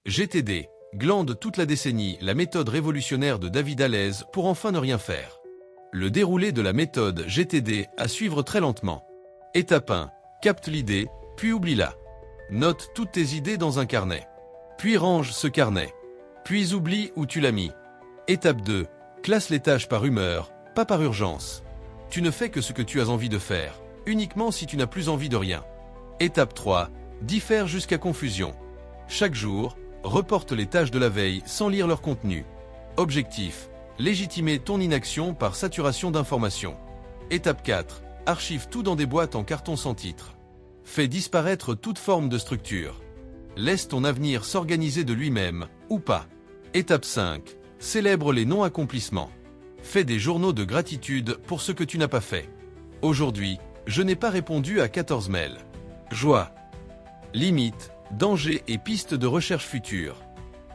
GTD, glande toute la décennie, la méthode révolutionnaire de David Alez pour enfin ne rien faire. Le déroulé de la méthode GTD à suivre très lentement. Étape 1. Capte l'idée, puis oublie-la. Note toutes tes idées dans un carnet. Puis range ce carnet. Puis oublie où tu l'as mis. Étape 2. Classe les tâches par humeur, pas par urgence. Tu ne fais que ce que tu as envie de faire, uniquement si tu n'as plus envie de rien. Étape 3. Diffère jusqu'à confusion. Chaque jour, reporte les tâches de la veille sans lire leur contenu. Objectif. Légitimer ton inaction par saturation d'informations. Étape 4. Archive tout dans des boîtes en carton sans titre. Fais disparaître toute forme de structure. Laisse ton avenir s'organiser de lui-même, ou pas. Étape 5. Célèbre les non-accomplissements. Fais des journaux de gratitude pour ce que tu n'as pas fait. Aujourd'hui, je n'ai pas répondu à 14 mails. Joie. Limites, dangers et pistes de recherche future.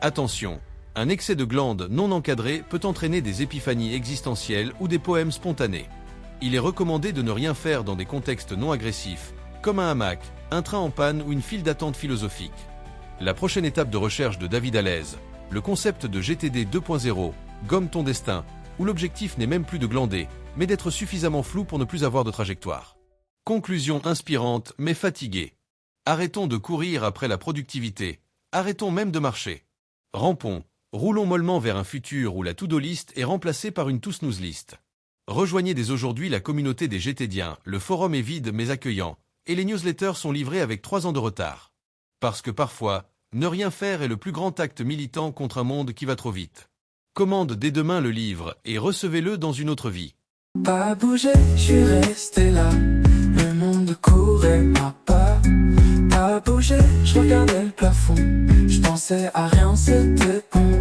Attention, un excès de glande non encadré peut entraîner des épiphanies existentielles ou des poèmes spontanés. Il est recommandé de ne rien faire dans des contextes non agressifs, comme un hamac, un train en panne ou une file d'attente philosophique. La prochaine étape de recherche de David Alez, le concept de GTD 2.0, gomme ton destin, où l'objectif n'est même plus de glander, mais d'être suffisamment flou pour ne plus avoir de trajectoire. Conclusion inspirante mais fatiguée. Arrêtons de courir après la productivité, arrêtons même de marcher. Rampons, roulons mollement vers un futur où la to-do list est remplacée par une to-snooze list. Rejoignez dès aujourd'hui la communauté des GTdiens, le forum est vide mais accueillant, et les newsletters sont livrés avec 3 ans de retard. Parce que parfois, ne rien faire est le plus grand acte militant contre un monde qui va trop vite. Commande dès demain le livre et recevez-le dans une autre vie. Pas bouger, je suis resté là. Le monde courait à pas. Pas bouger, je regardais le plafond. Je pensais à rien, c'était bon.